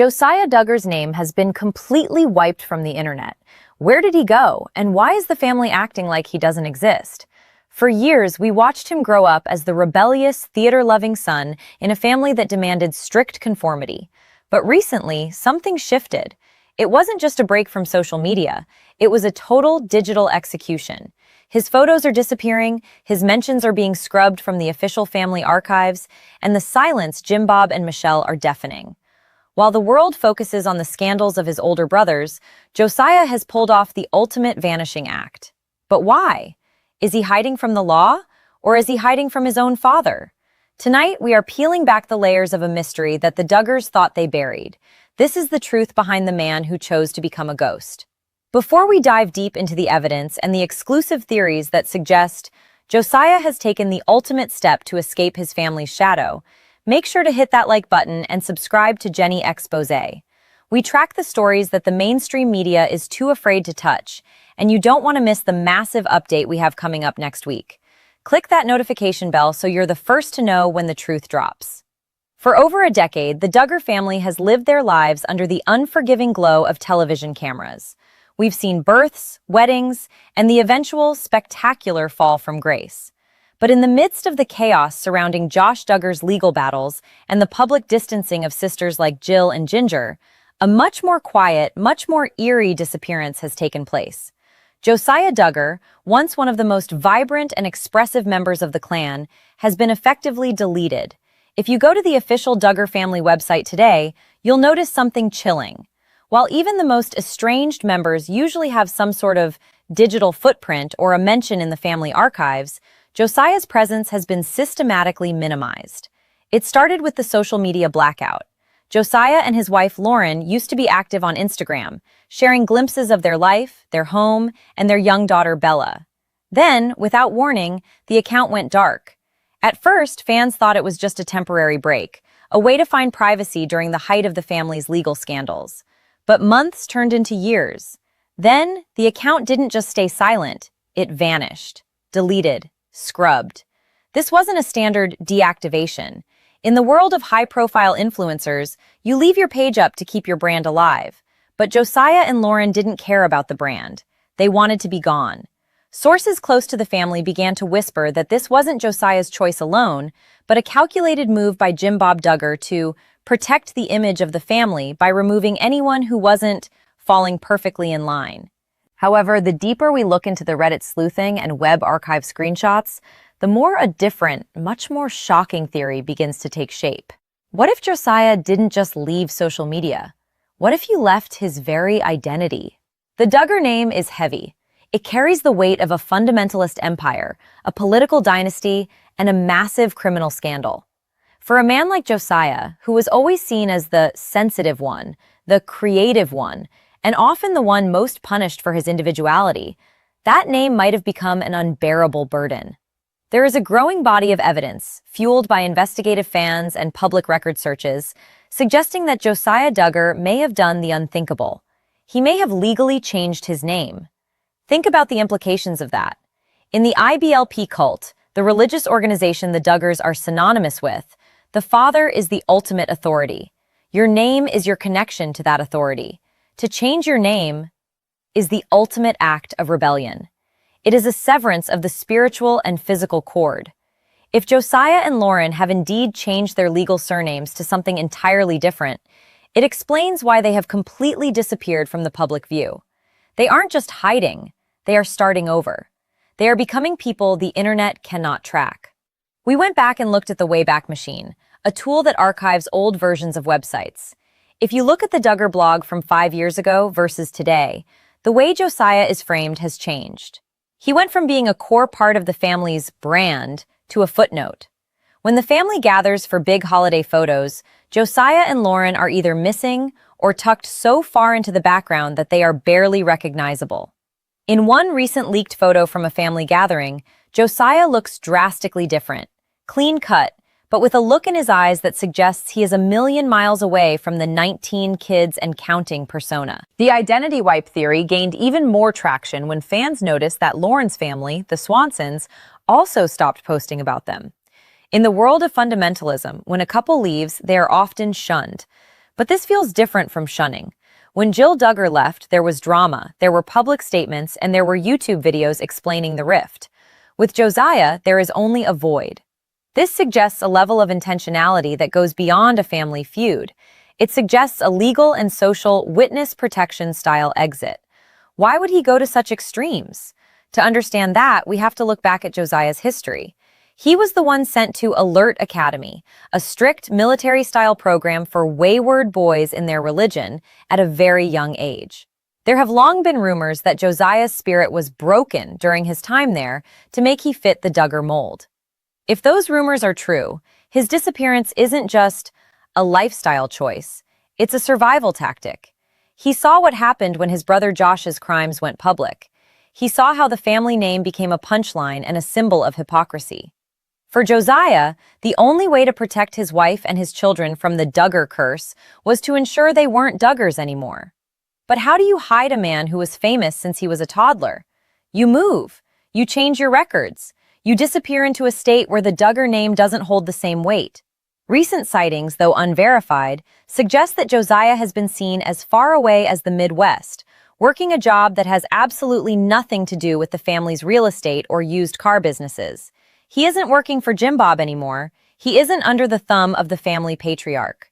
Josiah Duggar's name has been completely wiped from the internet. Where did he go, and why is the family acting like he doesn't exist? For years, we watched him grow up as the rebellious, theater-loving son in a family that demanded strict conformity. But recently, something shifted. It wasn't just a break from social media. It was a total digital execution. His photos are disappearing, his mentions are being scrubbed from the official family archives, and the silence Jim Bob and Michelle are deafening. While the world focuses on the scandals of his older brothers, Josiah has pulled off the ultimate vanishing act. But why? Is he hiding from the law, or is he hiding from his own father? Tonight, we are peeling back the layers of a mystery that the Duggars thought they buried. This is the truth behind the man who chose to become a ghost. Before we dive deep into the evidence and the exclusive theories that suggest Josiah has taken the ultimate step to escape his family's shadow, make sure to hit that like button and subscribe to Jenny Expose. We track the stories that the mainstream media is too afraid to touch, and you don't want to miss the massive update we have coming up next week. Click that notification bell so you're the first to know when the truth drops. For over a decade, the Duggar family has lived their lives under the unforgiving glow of television cameras. We've seen births, weddings, and the eventual spectacular fall from grace. But in the midst of the chaos surrounding Josh Duggar's legal battles and the public distancing of sisters like Jill and Ginger, a much more quiet, much more eerie disappearance has taken place. Josiah Duggar, once one of the most vibrant and expressive members of the clan, has been effectively deleted. If you go to the official Duggar family website today, you'll notice something chilling. While even the most estranged members usually have some sort of digital footprint or a mention in the family archives, Josiah's presence has been systematically minimized. It started with the social media blackout. Josiah and his wife Lauren used to be active on Instagram, sharing glimpses of their life, their home, and their young daughter Bella. Then, without warning, the account went dark. At first, fans thought it was just a temporary break, a way to find privacy during the height of the family's legal scandals. But months turned into years. Then, the account didn't just stay silent, it vanished, deleted, scrubbed. This wasn't a standard deactivation. In the world of high-profile influencers, you leave your page up to keep your brand alive. But Josiah and Lauren didn't care about the brand. They wanted to be gone. Sources close to the family began to whisper that this wasn't Josiah's choice alone, but a calculated move by Jim Bob Duggar to protect the image of the family by removing anyone who wasn't falling perfectly in line. However, the deeper we look into the Reddit sleuthing and web archive screenshots, the more a different, much more shocking theory begins to take shape. What if Josiah didn't just leave social media? What if he left his very identity? The Duggar name is heavy. It carries the weight of a fundamentalist empire, a political dynasty, and a massive criminal scandal. For a man like Josiah, who was always seen as the sensitive one, the creative one, and often the one most punished for his individuality, that name might have become an unbearable burden. There is a growing body of evidence, fueled by investigative fans and public record searches, suggesting that Josiah Duggar may have done the unthinkable. He may have legally changed his name. Think about the implications of that. In the IBLP cult, the religious organization the Duggars are synonymous with, the father is the ultimate authority. Your name is your connection to that authority. To change your name is the ultimate act of rebellion. It is a severance of the spiritual and physical cord. If Josiah and Lauren have indeed changed their legal surnames to something entirely different, it explains why they have completely disappeared from the public view. They aren't just hiding, they are starting over. They are becoming people the internet cannot track. We went back and looked at the Wayback Machine, a tool that archives old versions of websites. If you look at the Duggar blog from 5 years ago versus today, the way Josiah is framed has changed. He went from being a core part of the family's brand to a footnote. When the family gathers for big holiday photos, Josiah and Lauren are either missing or tucked so far into the background that they are barely recognizable. In one recent leaked photo from a family gathering, Josiah looks drastically different, clean-cut, but with a look in his eyes that suggests he is a million miles away from the 19 kids and counting persona. The identity wipe theory gained even more traction when fans noticed that Lauren's family, the Swansons, also stopped posting about them. In the world of fundamentalism, when a couple leaves, they are often shunned. But this feels different from shunning. When Jill Duggar left, there was drama, there were public statements, and there were YouTube videos explaining the rift. With Josiah, there is only a void. This suggests a level of intentionality that goes beyond a family feud. It suggests a legal and social witness protection style exit. Why would he go to such extremes? To understand that, we have to look back at Josiah's history. He was the one sent to Alert Academy, a strict military-style program for wayward boys in their religion, at a very young age. There have long been rumors that Josiah's spirit was broken during his time there to make he fit the Duggar mold. If those rumors are true, his disappearance isn't just a lifestyle choice, it's a survival tactic. He saw what happened when his brother Josh's crimes went public. He saw how the family name became a punchline and a symbol of hypocrisy. For Josiah, the only way to protect his wife and his children from the Duggar curse was to ensure they weren't Duggars anymore. But how do you hide a man who was famous since he was a toddler? You move. You change your records. You disappear into a state where the Duggar name doesn't hold the same weight. Recent sightings, though unverified, suggest that Josiah has been seen as far away as the Midwest, working a job that has absolutely nothing to do with the family's real estate or used car businesses. He isn't working for Jim Bob anymore. He isn't under the thumb of the family patriarch.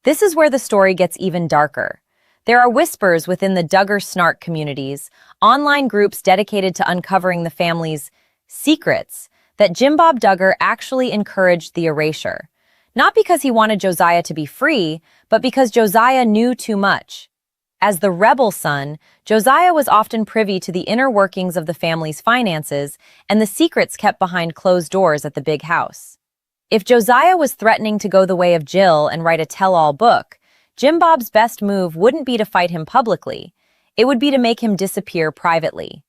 This is where the story gets even darker. There are whispers within the Duggar snark communities, online groups dedicated to uncovering the family's secrets, that Jim Bob Duggar actually encouraged the erasure. Not because he wanted Josiah to be free, but because Josiah knew too much. As the rebel son, Josiah was often privy to the inner workings of the family's finances and the secrets kept behind closed doors at the big house. If Josiah was threatening to go the way of Jill and write a tell-all book, Jim Bob's best move wouldn't be to fight him publicly. It would be to make him disappear privately.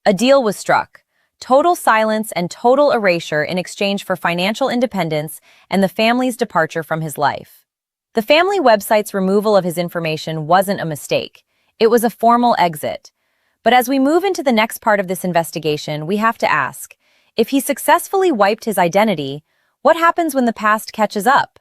A deal was struck: total silence and total erasure in exchange for financial independence and the family's departure from his life. The family website's removal of his information wasn't a mistake. It was a formal exit. But as we move into the next part of this investigation, we have to ask, if he successfully wiped his identity, what happens when the past catches up?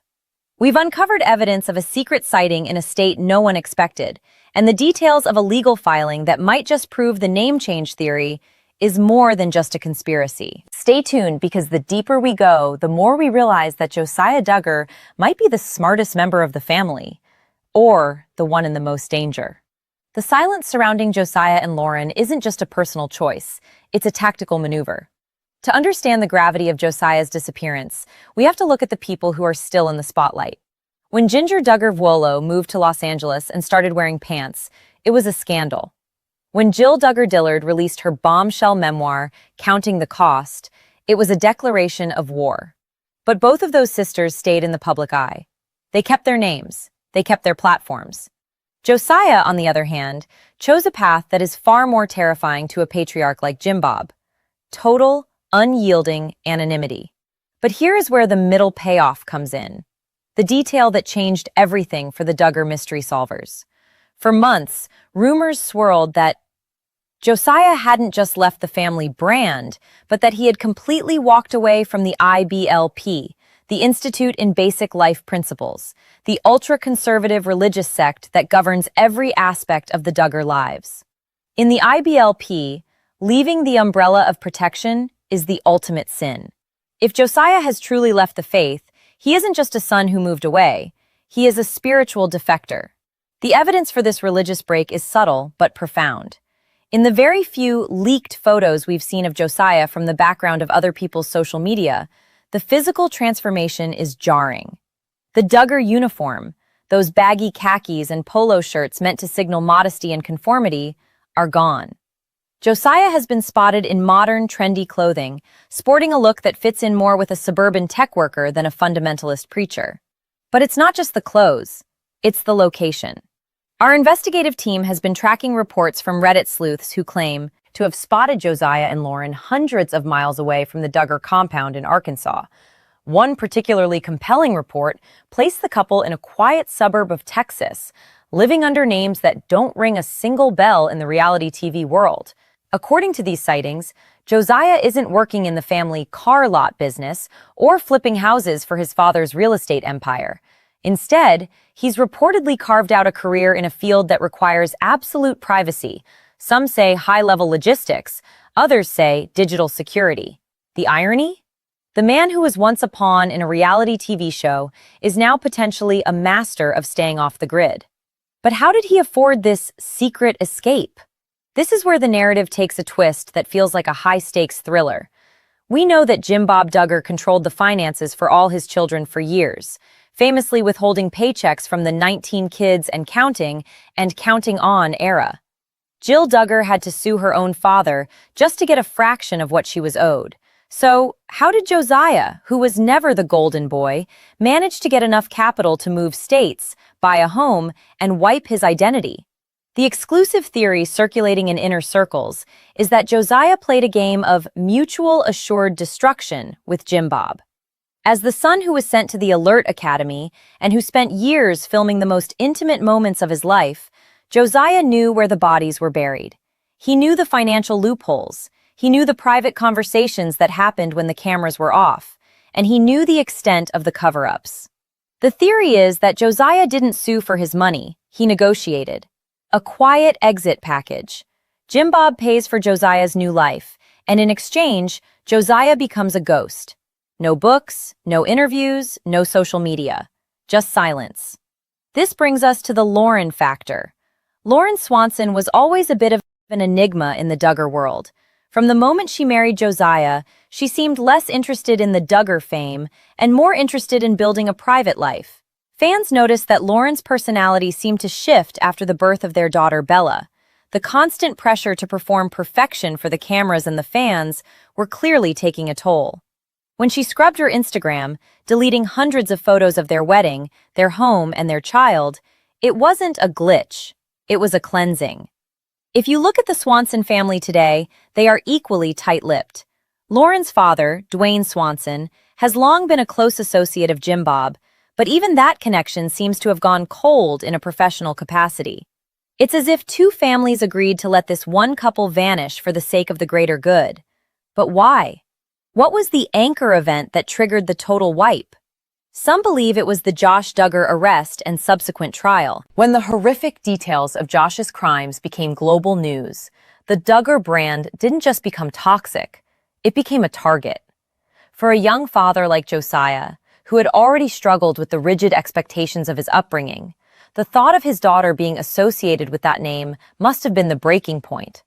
We've uncovered evidence of a secret sighting in a state no one expected, and the details of a legal filing that might just prove the name change theory is more than just a conspiracy. Stay tuned, because the deeper we go, the more we realize that Josiah Duggar might be the smartest member of the family, or the one in the most danger. The silence surrounding Josiah and Lauren isn't just a personal choice, it's a tactical maneuver. To understand the gravity of Josiah's disappearance, we have to look at the people who are still in the spotlight. When Ginger Duggar Vuolo moved to Los Angeles and started wearing pants, it was a scandal. When Jill Duggar Dillard released her bombshell memoir, Counting the Cost, it was a declaration of war. But both of those sisters stayed in the public eye. They kept their names. They kept their platforms. Josiah, on the other hand, chose a path that is far more terrifying to a patriarch like Jim Bob: total, unyielding anonymity. But here is where the middle payoff comes in. The detail that changed everything for the Duggar mystery solvers. For months, rumors swirled that Josiah hadn't just left the family brand, but that he had completely walked away from the IBLP, the Institute in Basic Life Principles, the ultra-conservative religious sect that governs every aspect of the Duggar lives. In the IBLP, leaving the umbrella of protection is the ultimate sin. If Josiah has truly left the faith, he isn't just a son who moved away, he is a spiritual defector. The evidence for this religious break is subtle but profound. In the very few leaked photos we've seen of Josiah from the background of other people's social media, the physical transformation is jarring. The Duggar uniform, those baggy khakis and polo shirts meant to signal modesty and conformity, are gone. Josiah has been spotted in modern, trendy clothing, sporting a look that fits in more with a suburban tech worker than a fundamentalist preacher. But it's not just the clothes, it's the location. Our investigative team has been tracking reports from Reddit sleuths who claim to have spotted Josiah and Lauren hundreds of miles away from the Duggar compound in Arkansas. One particularly compelling report placed the couple in a quiet suburb of Texas, living under names that don't ring a single bell in the reality TV world. According to these sightings, Josiah isn't working in the family car lot business or flipping houses for his father's real estate empire. Instead, he's reportedly carved out a career in a field that requires absolute privacy. Some say high-level logistics, others say digital security. The irony? The man who was once a pawn in a reality TV show is now potentially a master of staying off the grid. But how did he afford this secret escape? This is where the narrative takes a twist that feels like a high-stakes thriller. We know that Jim Bob Duggar controlled the finances for all his children for years, famously withholding paychecks from the 19 kids and counting on era. Jill Duggar had to sue her own father just to get a fraction of what she was owed. So, how did Josiah, who was never the golden boy, manage to get enough capital to move states, buy a home, and wipe his identity? The exclusive theory circulating in inner circles is that Josiah played a game of mutual assured destruction with Jim Bob. As the son who was sent to the Alert Academy and who spent years filming the most intimate moments of his life, Josiah knew where the bodies were buried. He knew the financial loopholes. He knew the private conversations that happened when the cameras were off, and he knew the extent of the cover-ups. The theory is that Josiah didn't sue for his money, he negotiated. A quiet exit package. Jim Bob pays for Josiah's new life, and in exchange, Josiah becomes a ghost. No books, no interviews, no social media. Just silence. This brings us to the Lauren factor. Lauren Swanson was always a bit of an enigma in the Duggar world. From the moment she married Josiah, she seemed less interested in the Duggar fame and more interested in building a private life. Fans noticed that Lauren's personality seemed to shift after the birth of their daughter Bella. The constant pressure to perform perfection for the cameras and the fans were clearly taking a toll. When she scrubbed her Instagram, deleting hundreds of photos of their wedding, their home, and their child, it wasn't a glitch, it was a cleansing. If you look at the Swanson family today, they are equally tight-lipped. Lauren's father, Dwayne Swanson, has long been a close associate of Jim Bob, but even that connection seems to have gone cold in a professional capacity. It's as if two families agreed to let this one couple vanish for the sake of the greater good. But why? What was the anchor event that triggered the total wipe? Some believe it was the Josh Duggar arrest and subsequent trial. When the horrific details of Josh's crimes became global news, the Duggar brand didn't just become toxic, it became a target. For a young father like Josiah, who had already struggled with the rigid expectations of his upbringing, the thought of his daughter being associated with that name must have been the breaking point.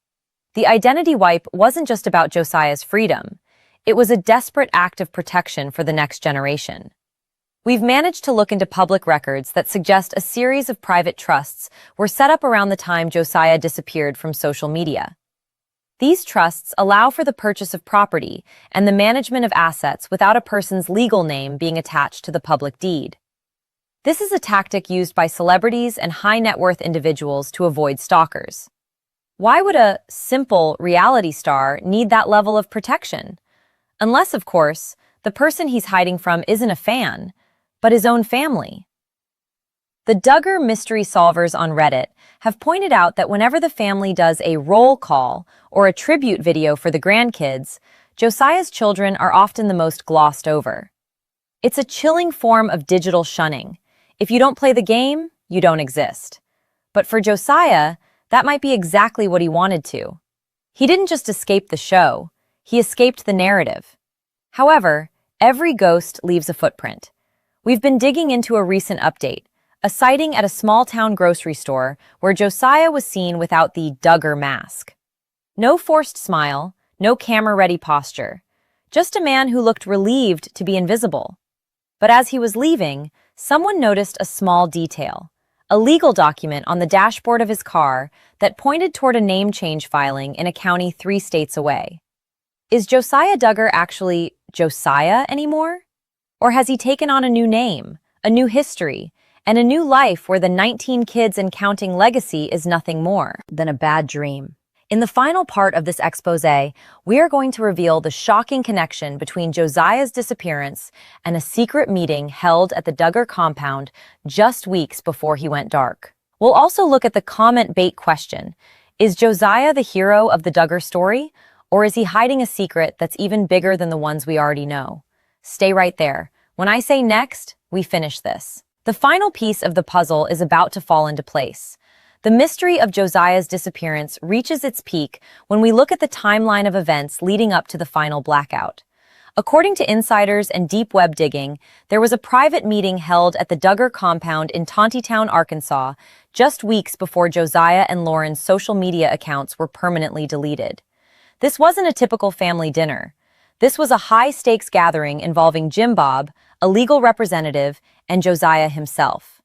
The identity wipe wasn't just about Josiah's freedom, it was a desperate act of protection for the next generation. We've managed to look into public records that suggest a series of private trusts were set up around the time Josiah disappeared from social media. These trusts allow for the purchase of property and the management of assets without a person's legal name being attached to the public deed. This is a tactic used by celebrities and high-net-worth individuals to avoid stalkers. Why would a simple reality star need that level of protection? Unless, of course, the person he's hiding from isn't a fan, but his own family. The Duggar mystery solvers on Reddit have pointed out that whenever the family does a roll call or a tribute video for the grandkids, Josiah's children are often the most glossed over. It's a chilling form of digital shunning. If you don't play the game, you don't exist. But for Josiah, that might be exactly what he wanted to. He didn't just escape the show, he escaped the narrative. However, every ghost leaves a footprint. We've been digging into a recent update, a sighting at a small-town grocery store where Josiah was seen without the Duggar mask. No forced smile, no camera-ready posture, just a man who looked relieved to be invisible. But as he was leaving, someone noticed a small detail, a legal document on the dashboard of his car that pointed toward a name change filing in a county 3 states away. Is Josiah Duggar actually Josiah anymore? Or has he taken on a new name, a new history, and a new life where the 19 kids and counting legacy is nothing more than a bad dream? In the final part of this exposé, we are going to reveal the shocking connection between Josiah's disappearance and a secret meeting held at the Duggar compound just weeks before he went dark. We'll also look at the comment bait question. Is Josiah the hero of the Duggar story, or is he hiding a secret that's even bigger than the ones we already know? Stay right there. When I say next, we finish this. The final piece of the puzzle is about to fall into place. The mystery of Josiah's disappearance reaches its peak when we look at the timeline of events leading up to the final blackout. According to insiders and deep web digging, there was a private meeting held at the Duggar compound in Tontitown, Arkansas, just weeks before Josiah and Lauren's social media accounts were permanently deleted. This wasn't a typical family dinner. This was a high-stakes gathering involving Jim Bob, a legal representative, and Josiah himself.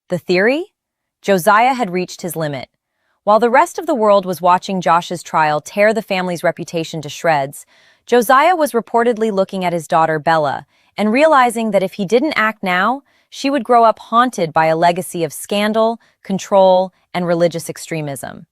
The theory? Josiah had reached his limit. While the rest of the world was watching Josh's trial tear the family's reputation to shreds, Josiah was reportedly looking at his daughter Bella and realizing that if he didn't act now, she would grow up haunted by a legacy of scandal, control, and religious extremism.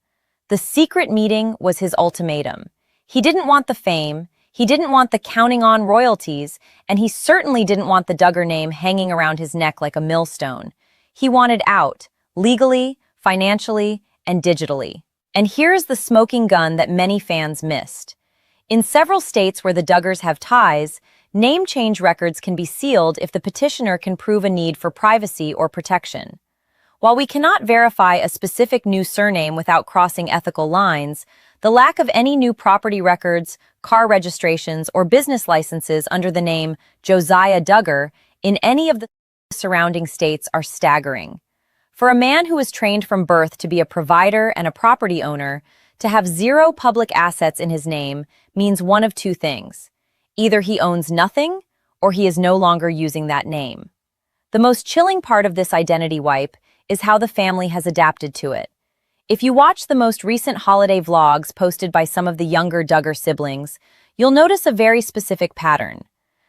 The secret meeting was his ultimatum. He didn't want the fame, he didn't want the counting on royalties, and he certainly didn't want the Duggar name hanging around his neck like a millstone. He wanted out, legally, financially, and digitally. And here's the smoking gun that many fans missed. In several states where the Duggars have ties, name change records can be sealed if the petitioner can prove a need for privacy or protection. While we cannot verify a specific new surname without crossing ethical lines, the lack of any new property records, car registrations, or business licenses under the name Josiah Duggar in any of the surrounding states are staggering. For a man who was trained from birth to be a provider and a property owner, to have zero public assets in his name means one of two things. Either he owns nothing, or he is no longer using that name. The most chilling part of this identity wipe is how the family has adapted to it. If you watch the most recent holiday vlogs posted by some of the younger Duggar siblings, you'll notice a very specific pattern.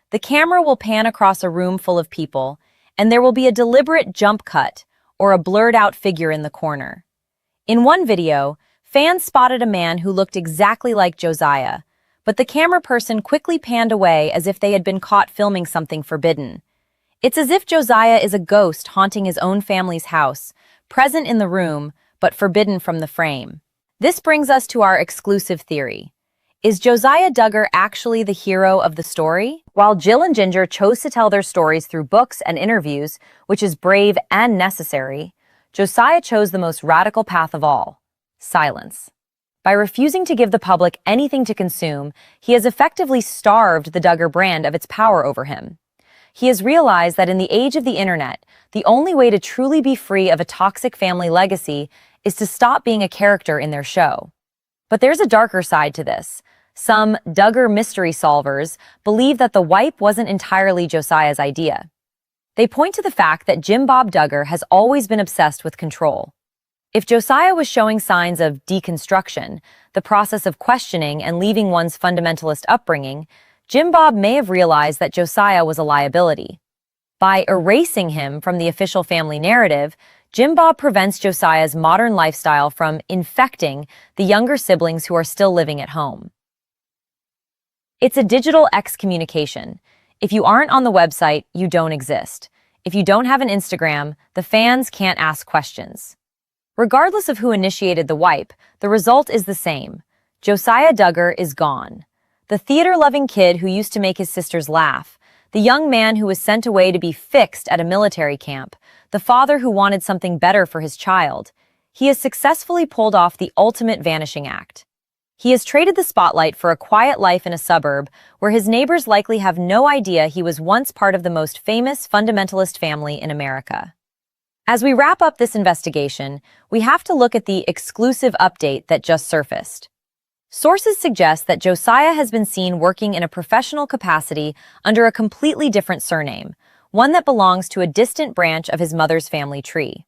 The camera will pan across a room full of people, and there will be a deliberate jump cut or a blurred-out figure in the corner. In one video, fans spotted a man who looked exactly like Josiah, but the camera person quickly panned away as if they had been caught filming something forbidden. It's as if Josiah is a ghost haunting his own family's house, present in the room, but forbidden from the frame. This brings us to our exclusive theory. Is Josiah Duggar actually the hero of the story? While Jill and Ginger chose to tell their stories through books and interviews, which is brave and necessary, Josiah chose the most radical path of all: silence. By refusing to give the public anything to consume, he has effectively starved the Duggar brand of its power over him. He has realized that in the age of the internet, the only way to truly be free of a toxic family legacy is to stop being a character in their show. But there's a darker side to this. Some Duggar mystery solvers believe that the wipe wasn't entirely Josiah's idea. They point to the fact that Jim Bob Duggar has always been obsessed with control. If Josiah was showing signs of deconstruction, the process of questioning and leaving one's fundamentalist upbringing, Jim Bob may have realized that Josiah was a liability. By erasing him from the official family narrative, Jim Bob prevents Josiah's modern lifestyle from infecting the younger siblings who are still living at home. It's a digital excommunication. If you aren't on the website, you don't exist. If you don't have an Instagram, the fans can't ask questions. Regardless of who initiated the wipe, the result is the same. Josiah Duggar is gone. The theater-loving kid who used to make his sisters laugh, the young man who was sent away to be fixed at a military camp, the father who wanted something better for his child. He has successfully pulled off the ultimate vanishing act. He has traded the spotlight for a quiet life in a suburb where his neighbors likely have no idea he was once part of the most famous fundamentalist family in America. As we wrap up this investigation, we have to look at the exclusive update that just surfaced. Sources suggest that Josiah has been seen working in a professional capacity under a completely different surname, one that belongs to a distant branch of his mother's family tree.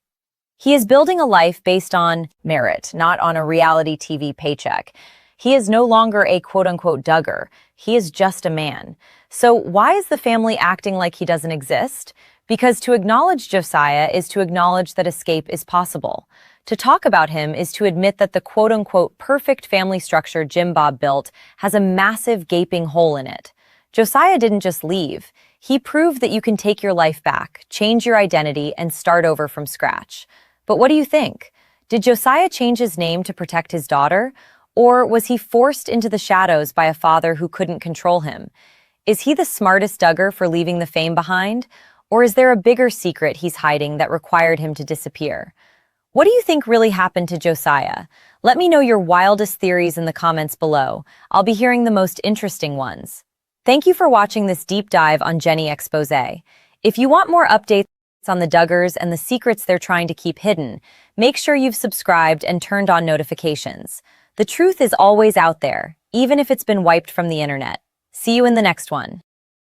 He is building a life based on merit, not on a reality TV paycheck. He is no longer a quote-unquote Duggar. He is just a man. So why is the family acting like he doesn't exist? Because to acknowledge Josiah is to acknowledge that escape is possible. To talk about him is to admit that the quote-unquote perfect family structure Jim Bob built has a massive gaping hole in it. Josiah didn't just leave. He proved that you can take your life back, change your identity, and start over from scratch. But what do you think? Did Josiah change his name to protect his daughter? Or was he forced into the shadows by a father who couldn't control him? Is he the smartest Duggar for leaving the fame behind? Or is there a bigger secret he's hiding that required him to disappear? What do you think really happened to Josiah? Let me know your wildest theories in the comments below. I'll be hearing the most interesting ones. Thank you for watching this deep dive on Jenny Expose. If you want more updates on the Duggars and the secrets they're trying to keep hidden, make sure you've subscribed and turned on notifications. The truth is always out there, even if it's been wiped from the internet. See you in the next one.